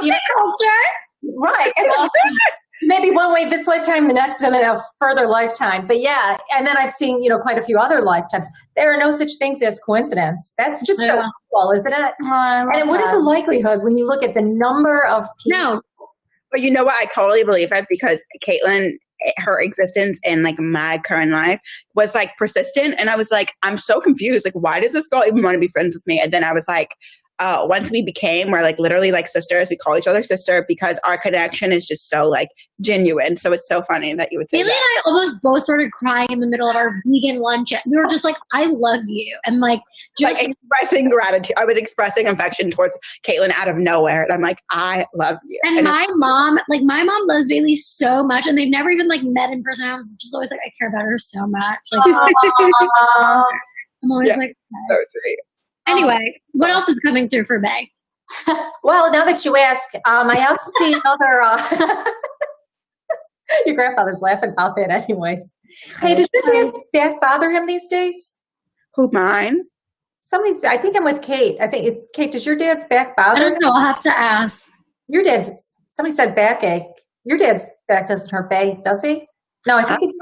Yeah, culture. Right. Maybe one way this lifetime, the next, and then a further lifetime. But yeah, and then I've seen, you know, quite a few other lifetimes. There are no such things as coincidence. That's just so cool, isn't it? And what is the likelihood when you look at the number of people? No. But you know what? I totally believe it because Caitlyn, her existence in like my current life was like persistent. And I was like, I'm so confused. Like, why does this girl even want to be friends with me? And then I was like, once we're like literally like sisters, we call each other sister because our connection is just so like genuine. So it's so funny that you would say Bailey that. and I almost both started crying in the middle of our vegan lunch. We were just like, I love you. And like, just like expressing gratitude. I was expressing affection towards Caitlyn out of nowhere. And I'm like, I love you. And my mom loves Bailey so much. And they've never even like met in person. I was just always like, I care about her so much. Like, I'm always like, so sweet. Anyway, what else is coming through for May? Well, now that you ask, I also see another. Your grandfather's laughing about that, anyways. Hey, does your dad's back bother him these days? Who, mine? I think I'm with Kate. Kate, does your dad's back bother I him? don't know. I'll have to ask. Your dad's. Somebody said backache. Your dad's back doesn't hurt, does he? No, I think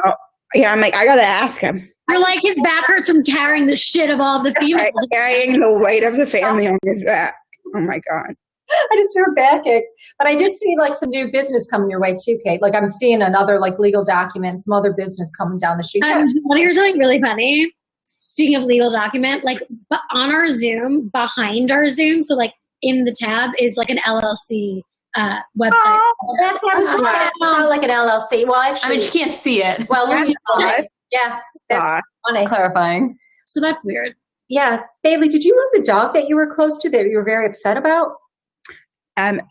Yeah, I'm like, I gotta ask him. Or like his back hurts from carrying the shit of all the females. Carrying the weight of the family on his back. Oh my God. I just heard backache. But I did see like some new business coming your way too, Kate. Like I'm seeing another like legal document, some other business coming down the street. Want to hear something really funny? Speaking of legal document, like on our Zoom, behind our Zoom, so like in the tab is like an LLC website. Oh, that's what I was looking at. Not like an LLC. Well, actually, I mean, she can't see it. Well, yeah, that's funny. Clarifying. So that's weird. Yeah. Bailey, did you lose a dog that you were close to that you were very upset about?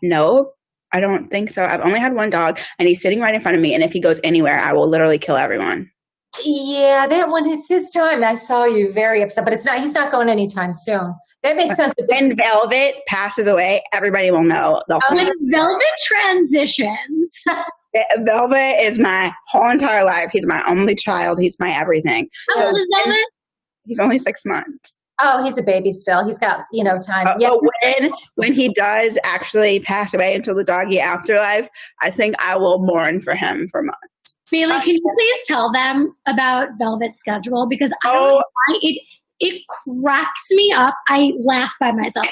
No, I don't think so. I've only had one dog and he's sitting right in front of me. And if he goes anywhere, I will literally kill everyone. Yeah, that one, it's his time. I saw you very upset, but he's not going anytime soon. That makes sense. When Velvet passes away, everybody will know. When Velvet transitions. Velvet is my whole entire life. He's my only child. He's my everything. How old is Velvet? He's only 6 months. Oh, he's a baby still. He's got, time. But when he does actually pass away into the doggy afterlife, I think I will mourn for him for months. Bailey, can you please tell them about Velvet's schedule? Because I don't know why it cracks me up. I laugh by myself.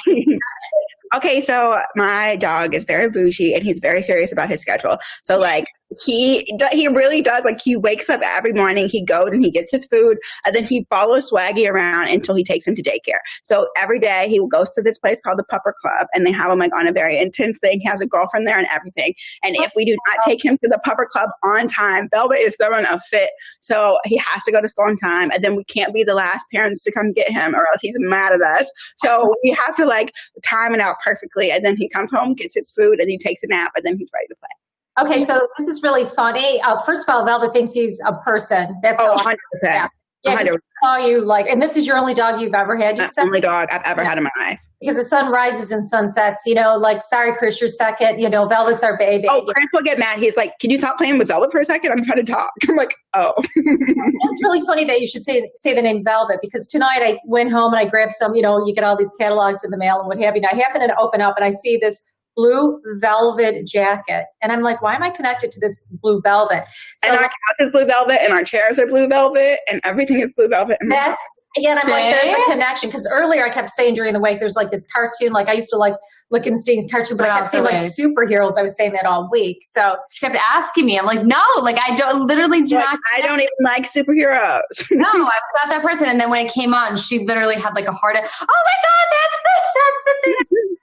Okay, so my dog is very bougie and he's very serious about his schedule. So like he really does. Like, he wakes up every morning, he goes and he gets his food, and then he follows Swaggy around until he takes him to daycare. So every day he goes to this place called the Pupper Club, and they have him like on a very intense thing. He has a girlfriend there and everything. And if we do not take him to the Pupper Club on time, Velvet is throwing a fit. So he has to go to school on time, and then we can't be the last parents to come get him, or else he's mad at us. So we have to like time it out perfectly. And then he comes home, gets his food, and he takes a nap, and then he's ready to play. Okay, so this is really funny. First of all, Velvet thinks he's a person. That's 100%. Yeah, 100%. I saw you like, and this is your only dog you've ever had. That's the only dog I've ever had in my life. Because the sun rises and sunsets, like, sorry, Chris, you're second. Velvet's our baby. Oh, Chris will get mad. He's like, can you stop playing with Velvet for a second? I'm trying to talk. I'm like, oh. It's really funny that you should say the name Velvet, because tonight I went home and I grabbed some, you get all these catalogs in the mail and what have you. And I happen to open up and I see this blue velvet jacket. And I'm like, why am I connected to this blue velvet? So, and our couch is blue velvet, and our chairs are blue velvet, and everything is blue velvet. That's, again, I'm like, there's a connection. Because earlier I kept saying during the week, there's like this cartoon, like I used to like Lichtenstein's cartoon, but I kept saying like superheroes. I was saying that all week. So she kept asking me. I'm like, no, like I don't literally do not. I don't even like superheroes. No, I was not that person. And then when it came on, she literally had like a heart. Oh my God, that's the thing.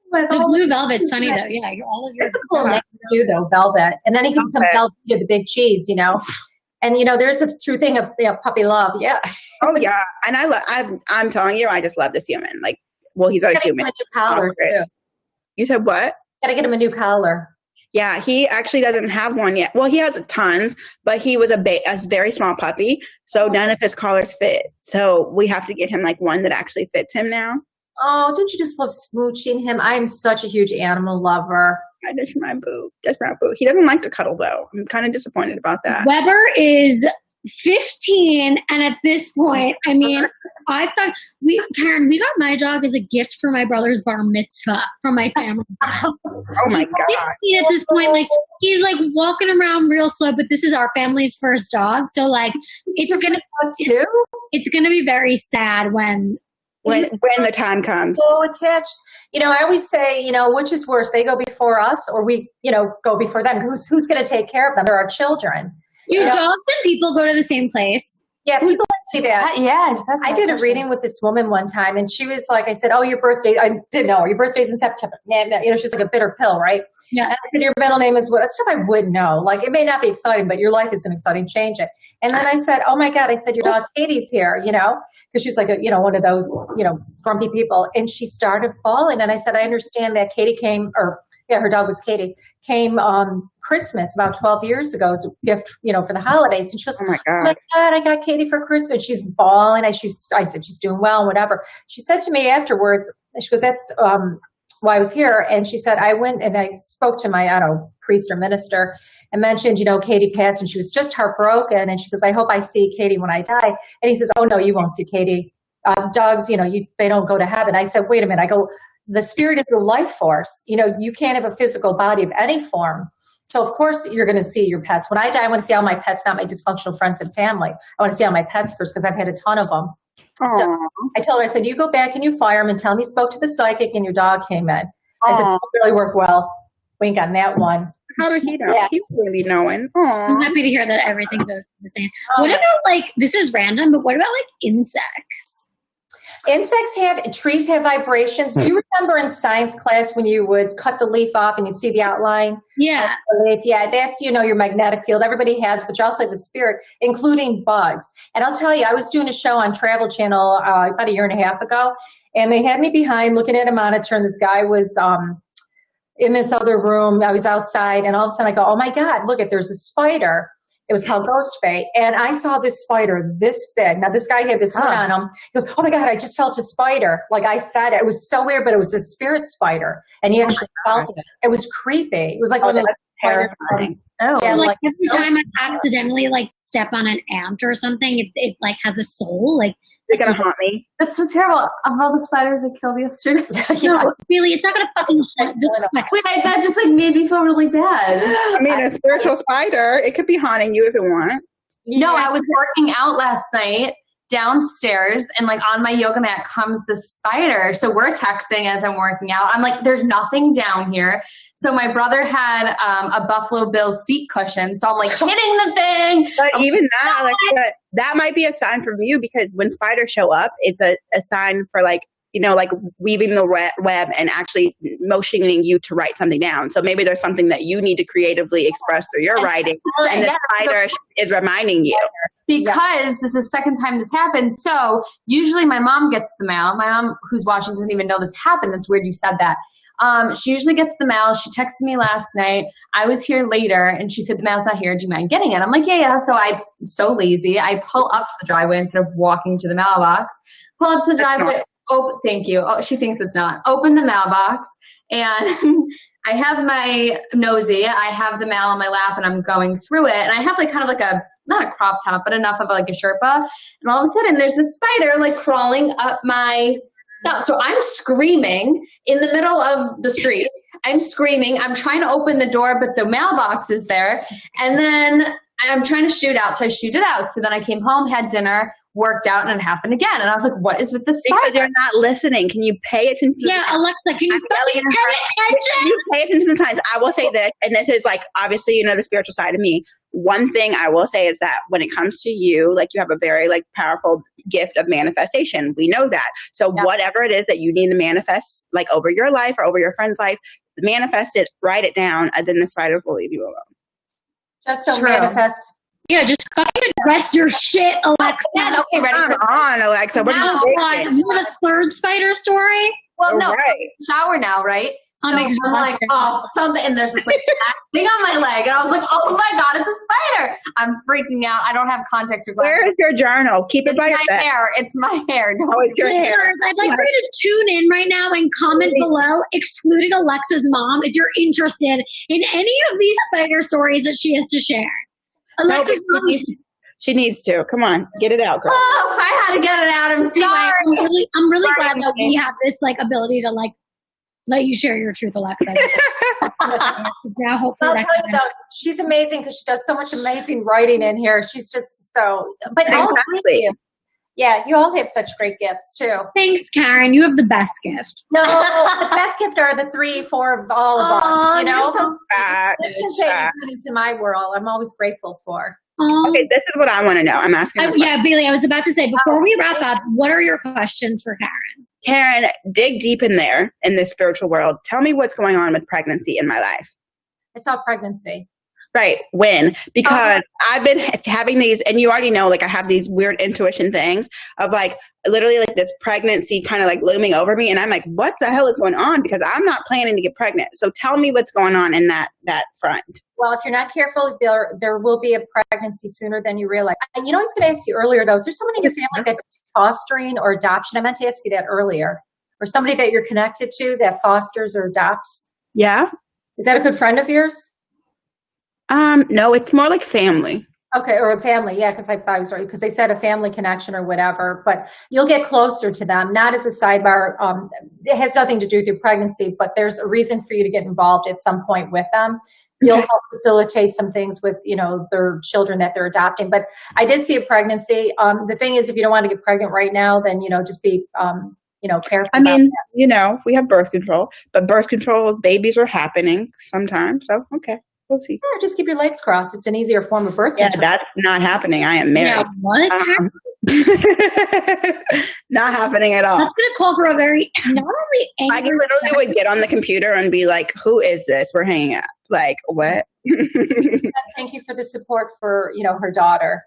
The blue velvet's funny though. Yeah, all of yours. It's a cool name too, though, Velvet. And then he can become Velvet, the big cheese, And there's a true thing of puppy love. Yeah. Oh yeah, and I'm telling you, I just love this human. Like, well, he's not a human. Get him a new collar too. You said what? Gotta get him a new collar. Yeah, he actually doesn't have one yet. Well, he has tons, but he was a very small puppy, so none of his collars fit. So we have to get him like one that actually fits him now. Oh, don't you just love smooching him? I'm such a huge animal lover. That's my boo. He doesn't like to cuddle though. I'm kind of disappointed about that. Weber is 15, and at this point, I mean, I thought Karen, we got my dog as a gift for my brother's bar mitzvah from my family. Oh my God! At this point, like he's like walking around real slow, but this is our family's first dog, so like it's gonna be very sad when the time comes. So attached. I always say, which is worse, they go before us or we, go before them. Who's going to take care of them? They're our children. Do dogs and people go to the same place? Yeah, people say that. Yeah, I did a reading with this woman one time, and she was like, I said, oh, your birthday, I didn't know, your birthday's in September. She's like a bitter pill, right? Yeah. And I said, your middle name is what? That's stuff I wouldn't know. Like, it may not be exciting, but your life isn't exciting. Change it. And then I said, oh my God, I said, your dog Katie's here, because she's like, one of those, grumpy people. And she started bawling. And I said, I understand that Katie came, her dog was Katie, came Christmas about 12 years ago as a gift, for the holidays. And she goes, oh my God, I got Katie for Christmas. She's bawling. I said, she's doing well and whatever. She said to me afterwards, she goes, that's why I was here. And she said, I went and I spoke to my, priest or minister and mentioned, Katie passed and she was just heartbroken. And she goes, I hope I see Katie when I die. And he says, oh no, you won't see Katie. Dogs, they don't go to heaven. I said, wait a minute. I go, the spirit is a life force. You can't have a physical body of any form. So of course you're going to see your pets. When I die, I want to see all my pets, not my dysfunctional friends and family. I want to see all my pets first because I've had a ton of them. Aww. So I told her, I said, you go back and you fire him and tell him you spoke to the psychic and your dog came in. I said, it really worked well. Wink on that one. How did he know? Yeah. He's really knowing. Aww. I'm happy to hear that everything goes the same. What about this is random, but what about insects? Trees have vibrations. Do you remember in science class when you would cut the leaf off and you'd see the outline? Yeah. The leaf? Yeah, that's, your magnetic field. Everybody has, but you also have the spirit, including bugs. And I'll tell you, I was doing a show on Travel Channel about a year and a half ago, and they had me behind looking at a monitor, and this guy was in this other room. I was outside, and all of a sudden I go, oh my God, look, there's a spider. It was called Ghost Fate. And I saw this spider this big. Now, this guy had this hood on him. He goes, oh my God, I just felt a spider. Like I said, it was so weird, but it was a spirit spider. And he actually felt it. It was creepy. It was like one of those terrifying. Oh, yeah, like every time I accidentally step on an ant or something, it has a soul. It's going to haunt me. That's so terrible. Of all the spiders I killed yesterday. No, really, it's not going to fucking haunt this spider. Wait, that just made me feel really bad. I mean, a spiritual spider, it could be haunting you if it wants. No, I was working out last night downstairs and like on my yoga mat comes the spider. So we're texting as I'm working out. I'm like, there's nothing down here. So my brother had a Buffalo Bills seat cushion. So I'm like hitting the thing. But even that, like, that might be a sign from you, because when spiders show up, it's a sign for like, you know, like weaving the web and actually motioning you to write something down. So maybe there's something that you need to creatively express through your writing, and the spider is reminding you. Because this is the second time this happened. So usually my mom gets the mail. My mom, who's watching, doesn't even know this happened. That's weird you said that. She usually gets the mail. She texted me last night. I was here later and she said, the mail's not here. Do you mind getting it? I'm like, yeah. So I'm so lazy. I pull up to the driveway instead of walking to the mailbox. Pull up to the driveway. Oh, thank you. Oh, she thinks it's not. Open the mailbox, and I have my nosy. I have the mail on my lap, and I'm going through it. And I have like kind of like not a crop top, but enough of like a Sherpa. And all of a sudden, there's a spider like crawling up my stuff. So I'm screaming in the middle of the street. I'm screaming. I'm trying to open the door, but the mailbox is there. And then I'm trying to shoot out. So I shoot it out. So then I came home, had dinner, worked out, and it happened again. And I was like, what is with this spider? Because you're not listening. Can you pay attention to Yeah, Alexa, can you pay attention? Can you pay attention to the signs? I will say this, and this is like, obviously, you know, the spiritual side of me. One thing I will say is that when it comes to you, like, you have a very like powerful gift of manifestation. We know that. So whatever it is that you need to manifest, like over your life or over your friend's life, manifest it, write it down, and then the spiders will leave you alone. Just don't manifest. Yeah, just fucking address your shit, Alexa. Okay, ready? Come on, Alexa. What Now, are you you have a third spider story? Well, no, right. shower now, right? Oh, So I'm like, oh, something, and there's this like black thing on my leg, and I was like, oh my god, it's a spider! I'm freaking out. I don't have context for glasses. Where is your journal? Keep it by your bed. Hair. It's my hair. No, Oh, it's your hair. I'd like for you to tune in right now and comment below, excluding Alexa's mom, if you're interested in any of these spider stories that she has to share. Alexa's mom. She needs to. Come on, get it out, girl. Oh, I had to get it out. I'm sorry. Anyway, I'm really glad that we have this like ability to like let you share your truth, Alexa. Now, hopefully, I'll tell you though, she's amazing because she does so much amazing writing in here. She's just so. But all three of you, yeah, you all have such great gifts too. Thanks, Karen. You have the best gift. No, the best gift are the 3, 4 of all of us. You know, you're so gifts that you put into my world, I'm always grateful for. Okay, this is what I want to know. I'm asking. Yeah, Bailey, I was about to say, before we wrap up, what are your questions for Karen? Karen, dig deep in there in this spiritual world. Tell me what's going on with pregnancy in my life. I saw pregnancy. Right. When? Because I've been having these, and you already know, like, I have these weird intuition things of like literally like this pregnancy kind of like looming over me. And I'm like, what the hell is going on? Because I'm not planning to get pregnant. So tell me what's going on in that front. Well, if you're not careful, there will be a pregnancy sooner than you realize. You know, I was going to ask you earlier, though, is there someone in your family that's fostering or adoption? I meant to ask you that earlier. Or somebody that you're connected to that fosters or adopts? Yeah. Is that a good friend of yours? No, it's more like family. Okay, or a family, yeah, because I thought I was right, because they said a family connection or whatever, but you'll get closer to them, not as a sidebar. It has nothing to do with your pregnancy, but there's a reason for you to get involved at some point with them. You'll help facilitate some things with, you know, their children that they're adopting. But I did see a pregnancy. The thing is, if you don't want to get pregnant right now, then, you know, just be, you know, careful. I mean, you know, we have birth control, but birth control babies are happening sometimes. So, okay. We'll see. Yeah, just keep your legs crossed. It's an easier form of birth control. Yeah, that's not happening. I am married. Yeah, what? Not happening at all. That's going to call for a very, not only angry. I literally would get on the computer and be like, who is this? We're hanging out. Like, what? Thank you for the support for, you know, her daughter.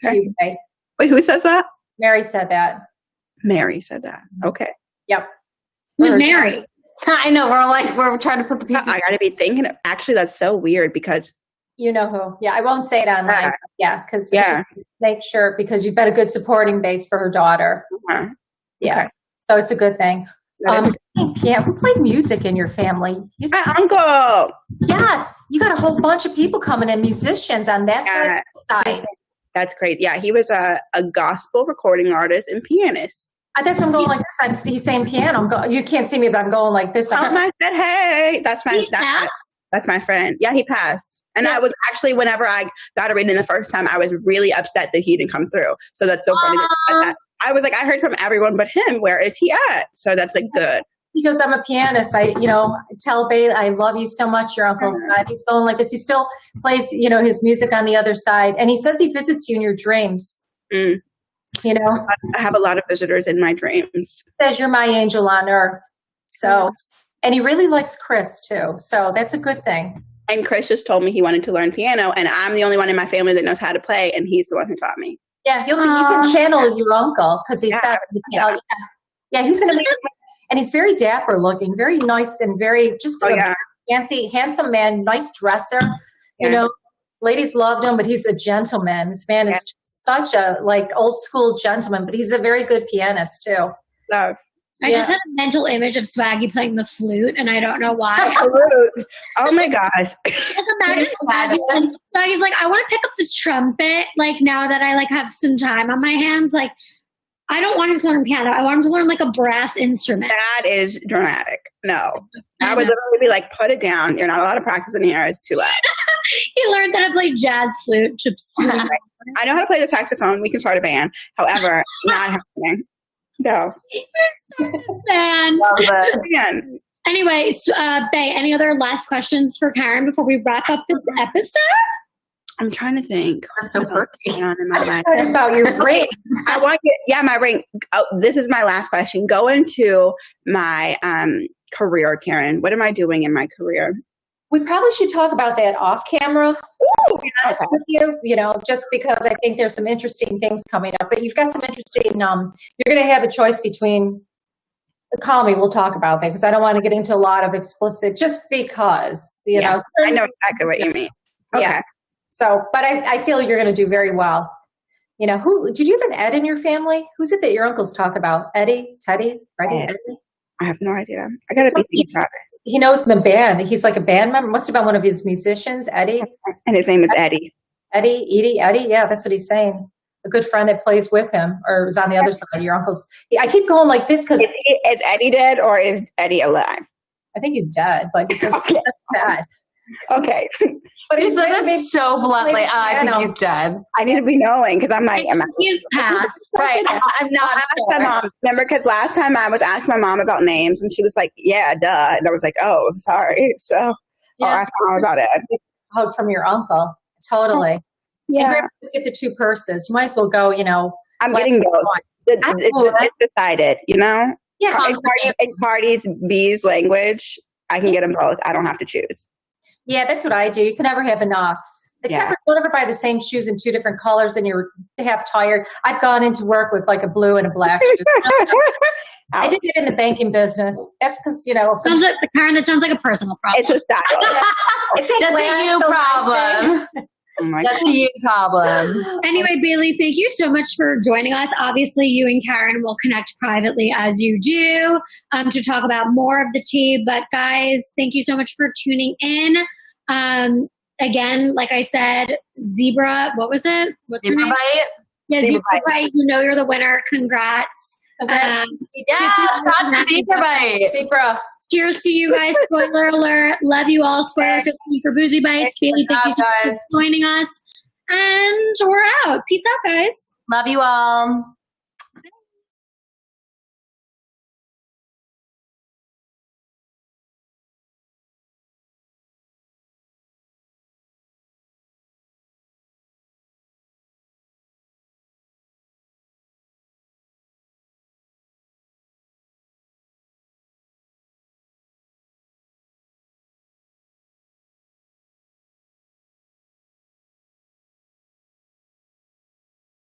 Okay. Wait, who says that? Mary said that. Mary said that. Okay. Yep. Who's Mary? I know. We're trying to put the pieces. I got to be thinking. Actually, that's so weird because. You know who. Yeah, I won't say it online. Yeah, because make sure, because you've got a good supporting base for her daughter. Uh-huh. Yeah. Okay. So it's a good thing. Yeah, who played music in your family? My uncle. Yes. You got a whole bunch of people coming in, musicians on that side. That's great. Yeah, he was a gospel recording artist and pianist. That's why I'm going like this. He's saying piano. You can't see me, but I'm going like this. I said, hey, that's my friend. Yeah, he passed. And I was actually, whenever I got a reading the first time, I was really upset that he didn't come through. So that's so funny. That I was like, I heard from everyone but him. Where is he at? So that's like good. He goes, I'm a pianist. I tell Bailey, I love you so much, your uncle's side. He's going like this. He still plays, his music on the other side. And he says he visits you in your dreams. Mm. I have a lot of visitors in my dreams. He says you're my angel on earth. So, and he really likes Chris too. So that's a good thing. And Chris just told me he wanted to learn piano, and I'm the only one in my family that knows how to play, and he's the one who taught me. Yeah, you can channel your uncle because he's yeah, he's an amazing, and he's very dapper looking, very nice, and very just fancy, handsome man, nice dresser. Yes. Ladies loved him, but he's a gentleman. This man is such a old school gentleman, but he's a very good pianist too. Love. I just had a mental image of Swaggy playing the flute, and I don't know why. Oh my gosh! Imagine Swaggy's like, I want to pick up the trumpet. Like now that I have some time on my hands, like I don't want him to learn piano. I want him to learn a brass instrument. That is dramatic. No, I would literally be like, put it down. You're not allowed to practice in here. It's too loud. He learns how to play jazz flute. I know how to play the saxophone. We can start a band. However, not happening. No. Man. Love it. Anyway, Bae, any other last questions for Karen before we wrap up this episode? I'm trying to think. That's so perky. I'm excited about your ring. I want to my ring. Oh, this is my last question. Go into my career, Karen. What am I doing in my career? We probably should talk about that off camera. To be honest with you, just because I think there's some interesting things coming up. But you've got some interesting. You're going to have a choice between. Call me. We'll talk about that because I don't want to get into a lot of explicit. Just because I know exactly what you mean. Okay. Yeah. So, but I feel you're going to do very well. Who did you have an Ed in your family? Who's it that your uncles talk about? Eddie, Teddy, Freddie, Eddie? I have no idea. I got to be thinking about it. He knows the band. He's like a band member. Must have been one of his musicians, Eddie. And his name is Eddie. Eddie. Yeah, that's what he's saying. A good friend that plays with him or is on the other side of your uncle's. I keep going like this because is Eddie dead or is Eddie alive? I think he's dead, but he says that's sad. Okay. But it's so bluntly. I think he's dead. I need to be knowing because I'm like, he's passed. Right. I'm not sure. My mom. Remember, because last time I was asking my mom about names and she was like, yeah, duh. And I was like, oh, sorry. So I'll ask my mom about it. Hug from your uncle. Totally. Yeah. And just get the two purses. You might as well go, I'm getting both. It's decided, Yeah. In Cardi's B's language, I can get them both. I don't have to choose. Yeah, that's what I do. You can never have enough. Except for don't ever buy the same shoes in two different colors and you're half tired. I've gone into work with a blue and a black shoe. I did it in the banking business. That's because, sounds like Karen, that sounds like a personal problem. It's a style. That's a you problem. That's a you problem. Anyway, Bailey, thank you so much for joining us. Obviously, you and Karen will connect privately as you do to talk about more of the tea. But guys, thank you so much for tuning in. Again, like I said, Zebra, what was it? What's her name? Bite? Yeah, Zebra Bite. You're the winner. Congrats. Shout to Zebra Bite. Zebra. Cheers to you guys. Spoiler alert. Love you all. Spoiler 15 for Boozy Bites. Bailey, thank you so much for joining us. And we're out. Peace out, guys. Love you all.